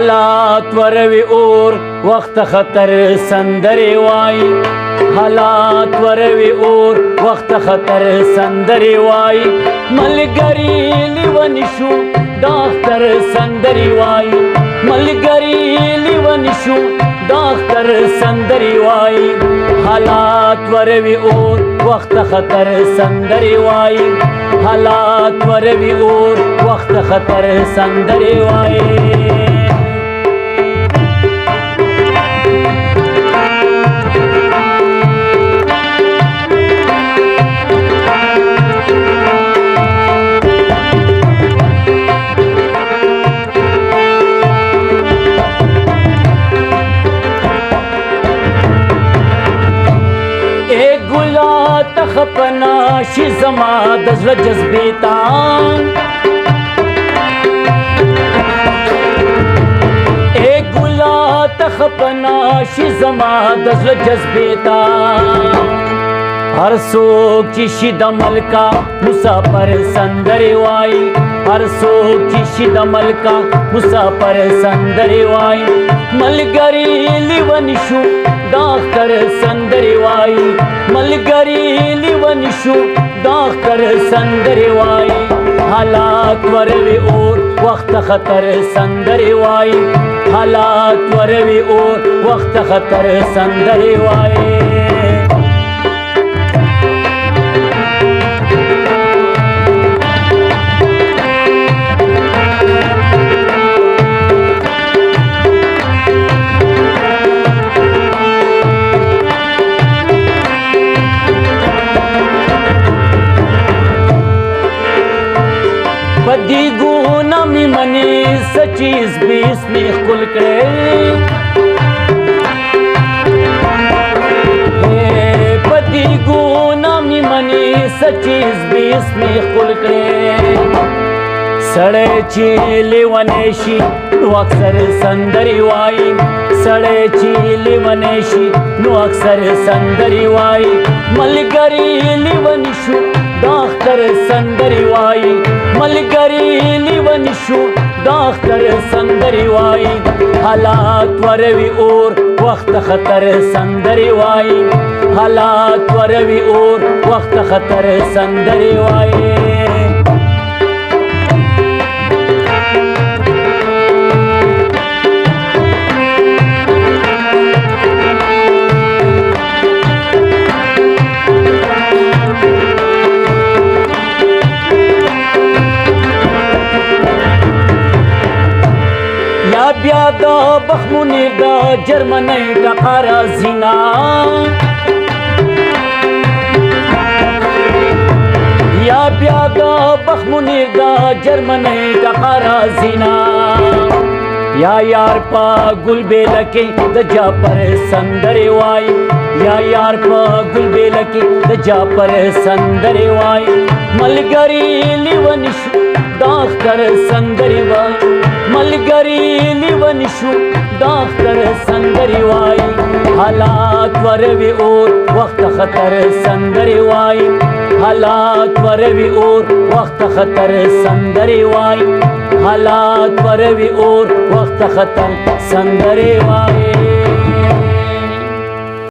حالات وروي اور وخت خطر سندري واي حالات وروي اور وخت خطر سندري واي ملګری لیونی شو داختر سندري واي ملګری لیونی شو داختر سندري واي حالات وروي اور وخت خطر سندري واي حالات وروي اور وخت خطر سندري واي خپنا شي زما د زړه جذبې تا اے ګلا تخپنا شي زما د زړه جذبې تا هر څوک چې شي د ملکا مسافر سندري وای هر څوک چې شي د ملکا مسافر سندري وای ملګری لیونی شو داختر سندري وای ملګری لیونی شو داختر سندري وای حالات وروي اور وخت خطر سندري وای حالات وروي اور وخت خطر سندري وای بدی گونا می منی سچیز بیس می خل کرے بدی گونا می منی سچیز بیس می خل کرے سڑے چیلی ونیشی نو اکثر سندری وائی سڑے چیلی ونیشی نو اکثر سندری وائی ملګری لیونی شو داختر سندري وای ملګری لیونی شو داختر سندري وای حالات وروي اور وخت خطر سندري وای حالات وروي اور وخت خطر سندري وای بیا دا بخمونی دا جرمنی ټکا رازینا یا بیا دا بخمونی دا جرمنی ټکا رازینا یا یار پا گل بیلکی د جاپر سندري وای یا یار پا گل بیلکی د جاپر سندري وای ملګری لیونی شو داختر سندري وای ملګری لیونی شو داختر سندري وای حالات وروي اور وخت خطر سندري وای حالات وروي اور وخت خطر سندري وای حالات وروي اور وخت خطر سندري وای